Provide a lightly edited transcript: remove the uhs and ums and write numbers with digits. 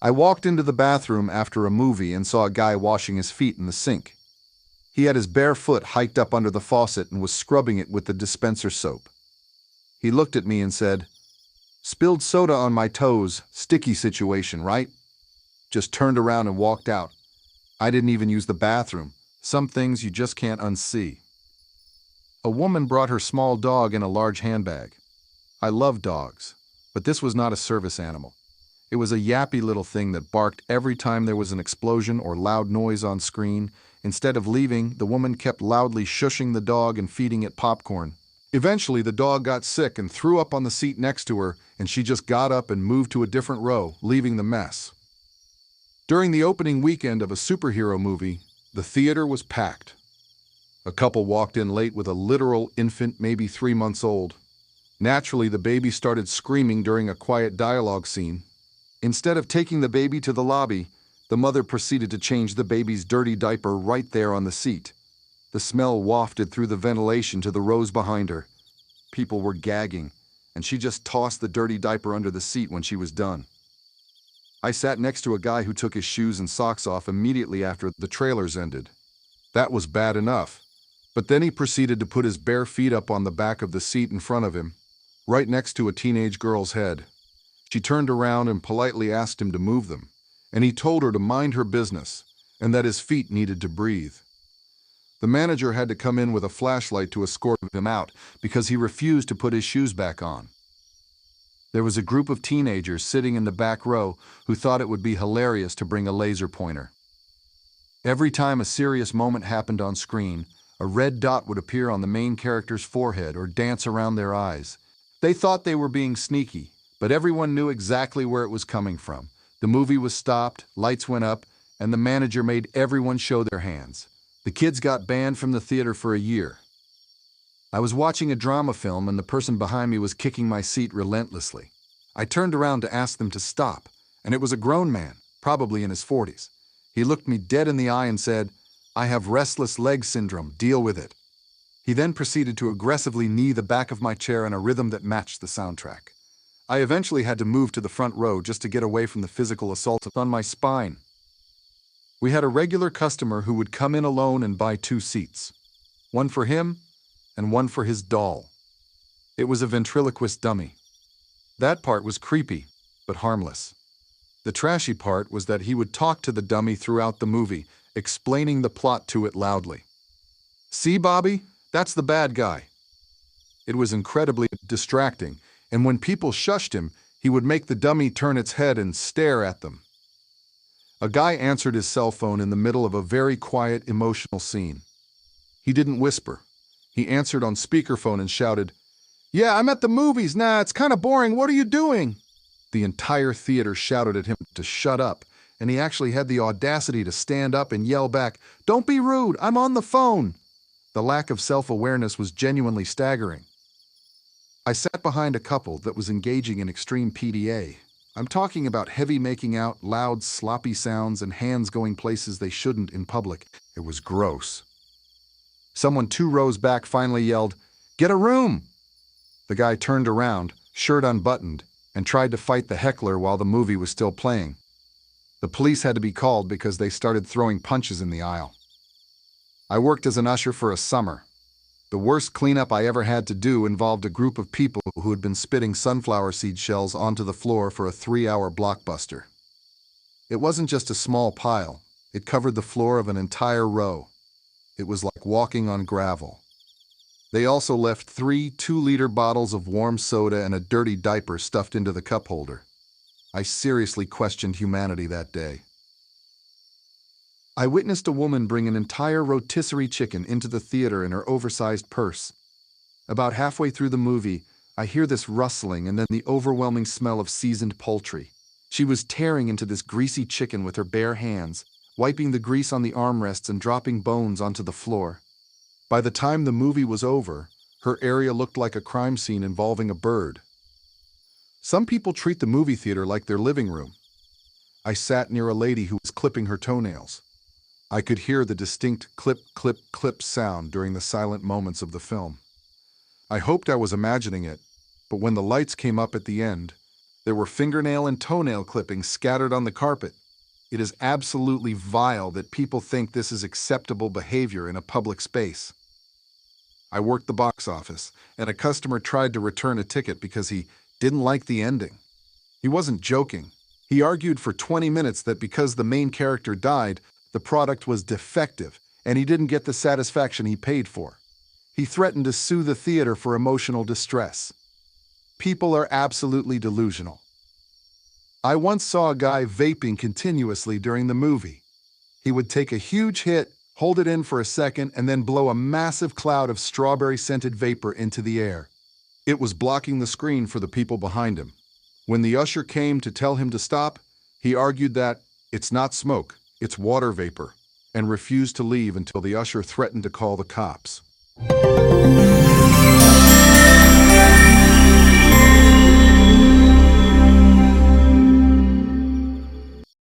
I walked into the bathroom after a movie and saw a guy washing his feet in the sink. He had his bare foot hiked up under the faucet and was scrubbing it with the dispenser soap. He looked at me and said, "Spilled soda on my toes, sticky situation, right?" Just turned around and walked out. I didn't even use the bathroom. Some things you just can't unsee. A woman brought her small dog in a large handbag. I love dogs, but this was not a service animal. It was a yappy little thing that barked every time there was an explosion or loud noise on screen. Instead of leaving, the woman kept loudly shushing the dog and feeding it popcorn. Eventually, the dog got sick and threw up on the seat next to her, and she just got up and moved to a different row, leaving the mess. During the opening weekend of a superhero movie, the theater was packed. A couple walked in late with a literal infant, maybe 3 months old. Naturally, the baby started screaming during a quiet dialogue scene. Instead of taking the baby to the lobby, the mother proceeded to change the baby's dirty diaper right there on the seat. The smell wafted through the ventilation to the rows behind her. People were gagging, and she just tossed the dirty diaper under the seat when she was done. I sat next to a guy who took his shoes and socks off immediately after the trailers ended. That was bad enough, but then he proceeded to put his bare feet up on the back of the seat in front of him, right next to a teenage girl's head. She turned around and politely asked him to move them, and he told her to mind her business and that his feet needed to breathe. The manager had to come in with a flashlight to escort him out because he refused to put his shoes back on. There was a group of teenagers sitting in the back row who thought it would be hilarious to bring a laser pointer. Every time a serious moment happened on screen, a red dot would appear on the main character's forehead or dance around their eyes. They thought they were being sneaky, but everyone knew exactly where it was coming from. The movie was stopped, lights went up, and the manager made everyone show their hands. The kids got banned from the theater for a year. I was watching a drama film and the person behind me was kicking my seat relentlessly. I turned around to ask them to stop, and it was a grown man, probably in his 40s. He looked me dead in the eye and said, "I have restless leg syndrome, deal with it." He then proceeded to aggressively knee the back of my chair in a rhythm that matched the soundtrack. I eventually had to move to the front row just to get away from the physical assault on my spine. We had a regular customer who would come in alone and buy 2 seats, one for him and one for his doll. It was a ventriloquist dummy. That part was creepy, but harmless. The trashy part was that he would talk to the dummy throughout the movie, explaining the plot to it loudly. "See, Bobby? That's the bad guy." It was incredibly distracting, and when people shushed him, he would make the dummy turn its head and stare at them. A guy answered his cell phone in the middle of a very quiet, emotional scene. He didn't whisper. He answered on speakerphone and shouted, "Yeah, I'm at the movies. Nah, it's kind of boring. What are you doing?" The entire theater shouted at him to shut up, and he actually had the audacity to stand up and yell back, "Don't be rude, I'm on the phone." The lack of self-awareness was genuinely staggering. I sat behind a couple that was engaging in extreme PDA. I'm talking about heavy making out, loud, sloppy sounds, and hands going places they shouldn't in public. It was gross. Someone 2 rows back finally yelled, "Get a room!" The guy turned around, shirt unbuttoned, and tried to fight the heckler while the movie was still playing. The police had to be called because they started throwing punches in the aisle. I worked as an usher for a summer. The worst cleanup I ever had to do involved a group of people who had been spitting sunflower seed shells onto the floor for a 3-hour blockbuster. It wasn't just a small pile. It covered the floor of an entire row. It was like walking on gravel. They also left 3 2-liter bottles of warm soda and a dirty diaper stuffed into the cup holder. I seriously questioned humanity that day. I witnessed a woman bring an entire rotisserie chicken into the theater in her oversized purse. About halfway through the movie, I hear this rustling and then the overwhelming smell of seasoned poultry. She was tearing into this greasy chicken with her bare hands, wiping the grease on the armrests and dropping bones onto the floor. By the time the movie was over, her area looked like a crime scene involving a bird. Some people treat the movie theater like their living room. I sat near a lady who was clipping her toenails. I could hear the distinct clip, clip, clip sound during the silent moments of the film. I hoped I was imagining it, but when the lights came up at the end, There were fingernail and toenail clippings scattered on the carpet. It is absolutely vile that people think this is acceptable behavior in a public space. I worked the box office, and a customer tried to return a ticket because he didn't like the ending. He wasn't joking. He argued for 20 minutes that because the main character died, the product was defective, and he didn't get the satisfaction he paid for. He threatened to sue the theater for emotional distress. People are absolutely delusional. I once saw a guy vaping continuously during the movie. He would take a huge hit, hold it in for a second, and then blow a massive cloud of strawberry-scented vapor into the air. It was blocking the screen for the people behind him. When the usher came to tell him to stop, he argued that it's not smoke, it's water vapor, and refused to leave until the usher threatened to call the cops.